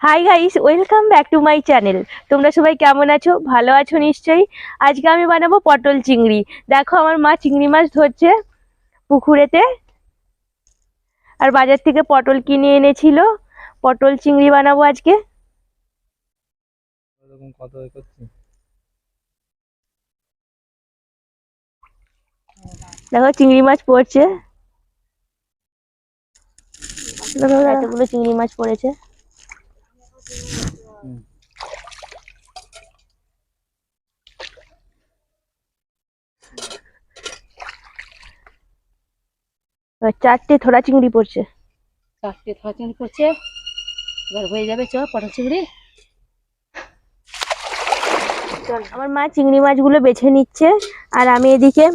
Hi guys, welcome back to my channel. তোমরা সবাই কেমন আছো? ভালো আছো নিশ্চয়ই। আজকে আমি বানাবো পটল চিংড়ি। দেখো আমার মা চিংড়ি মাছ ধরছে পুকুরেতে, আর বাজার থেকে পটল কিনে এনেছিল। পটল চিংড়ি বানাবো আজকে। দেখো চিংড়ি মাছ পড়ছে, দেখো এতগুলো চিংড়ি মাছ পড়েছে। চারটে থোড়া চিংড়ি পড়ছে। এবার হয়ে যাবে। চ পটল চিংড়ি। আমার মা চিংড়ি মাছগুলো বেছে নিচ্ছে, আর আমি এদিকে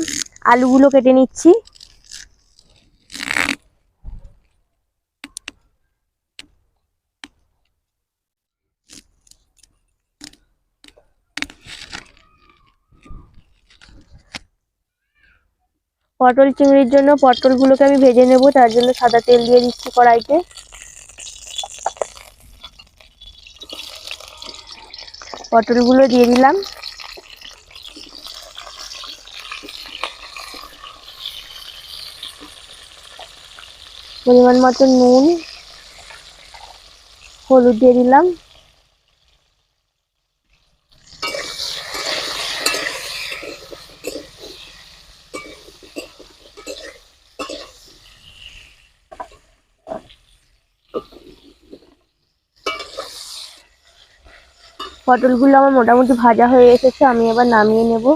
আলুগুলো কেটে নিচ্ছি। পটল চিংড়ির জন্য পটলগুলোকে আমি ভেজে নেব, তার জন্য সাদা তেল দিয়ে দিচ্ছি কড়াইতে। পটলগুলো দিয়ে দিলাম। পরিমাণ মতো নুন, হলুদ দিয়ে দিলাম। পটলগুলো আমার মোটামুটি ভাজা হয়ে এসেছে, আমি এবার নামিয়ে নেব।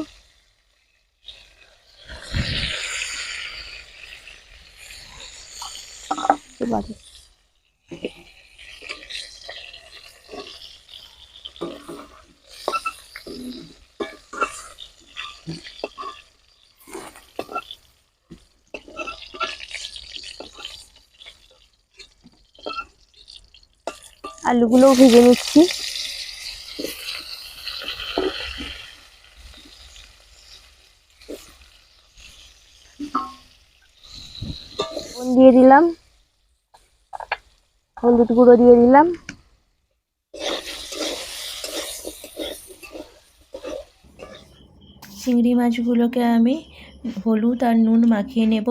আলুগুলোও ভেজে নিচ্ছি। লবণ দিয়ে দিলাম, হলুদ গুঁড়ো দিয়ে দিলাম। চিংড়ি মাছগুলোকে আমি হলুদ আর নুন মাখিয়ে নেব।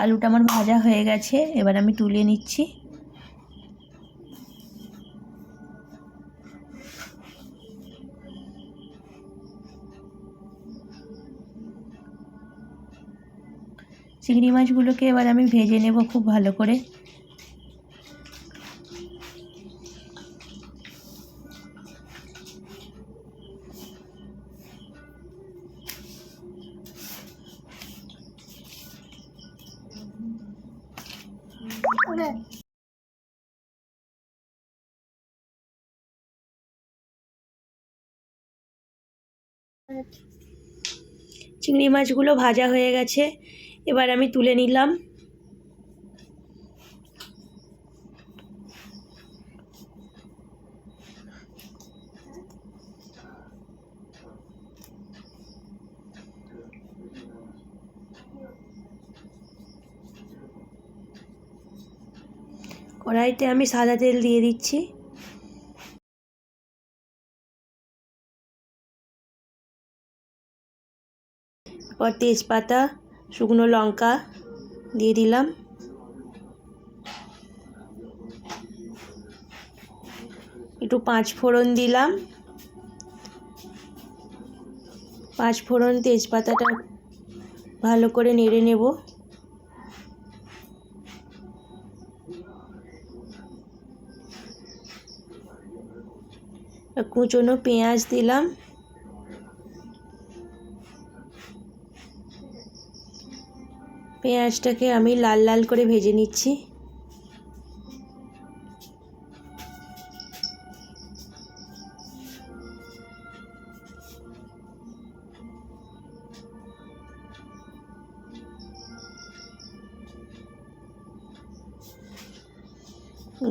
আলুটা আমার ভাজা হয়ে গেছে, এবার আমি তুলে নিচ্ছি। চিংড়ি মাছগুলোকে এবার আমি ভেজে নেব খুব ভালো করে। চিংড়ি মাছগুলো ভাজা হয়ে গেছে, এবার আমি তুলে নিলাম। কড়াইতে আমি সাদা তেল দিয়ে দিচ্ছি। এরপর তেজপাতা, শুকনো লঙ্কা দিয়ে দিলাম। একটু পাঁচ ফোড়ন দিলাম। পাঁচ ফোড়ন তেজপাতাটা ভালো করে নেড়ে নেব। কুচনো পেঁয়াজ দিলাম। পেঁয়াজটাকে আমি লাল লাল করে ভেজে নিচ্ছি।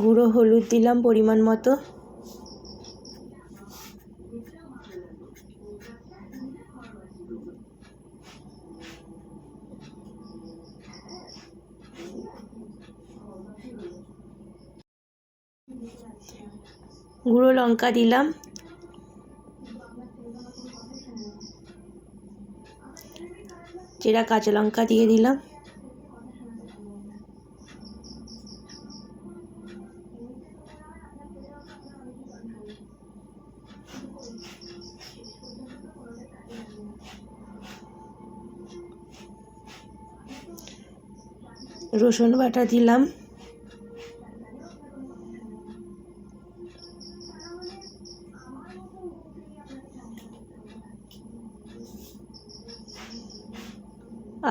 গুঁড়ো হলুদ দিলাম পরিমাণ মতো। গুঁড়ো লঙ্কা দিলাম, চেরা কাঁচা লঙ্কা দিয়ে দিলাম, রসুন বাটা দিলাম,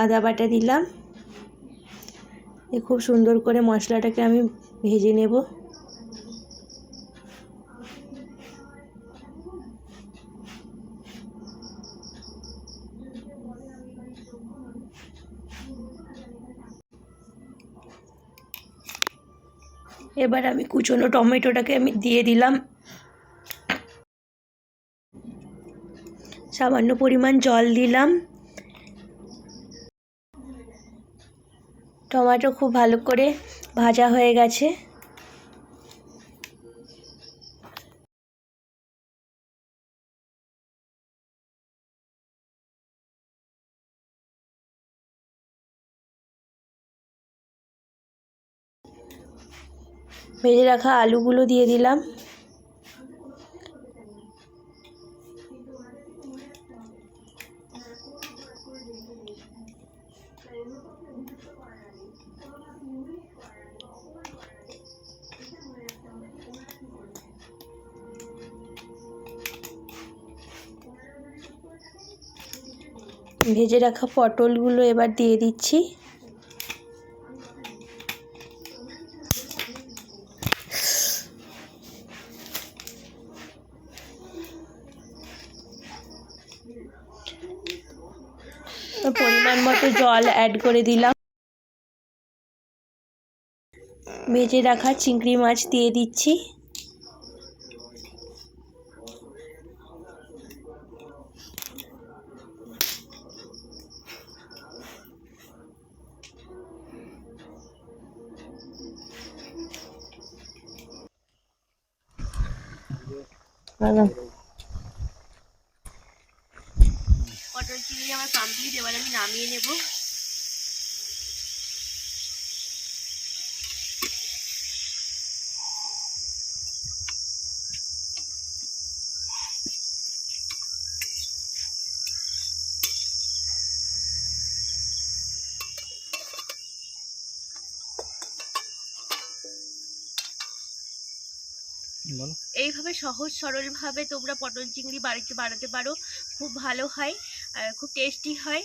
আদা বাটা দিলাম। খুব সুন্দর করে মশলাটাকে আমি ভেজে নেব। এবার আমি কুচনো টমেটোটাকে আমি দিয়ে দিলাম, সামান্য পরিমাণ জল দিলাম। টমেটো খুব ভালো করে ভাজা হয়ে গেছে। ভেজে রাখা আলুগুলো দিয়ে দিলাম। ভেজে রাখা পটলগুলো এবার দিয়ে দিচ্ছি। পরিমাণ মতো জল অ্যাড করে দিলাম। ভেজে রাখা চিংড়ি মাছ দিয়ে দিচ্ছি। পটল চিংড়ি আমার কমপ্লিট, এবার আমি নামিয়ে নেব। এইভাবে সহজ সরলভাবে তোমরা পটল চিংড়ি বাড়িতে বানাতে পারো, খুব ভালো হয় আর খুব টেস্টি হয়।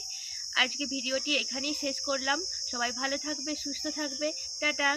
আজকে ভিডিওটি এখানেই শেষ করলাম। সবাই ভালো থাকবে, সুস্থ থাকবে। টাটা।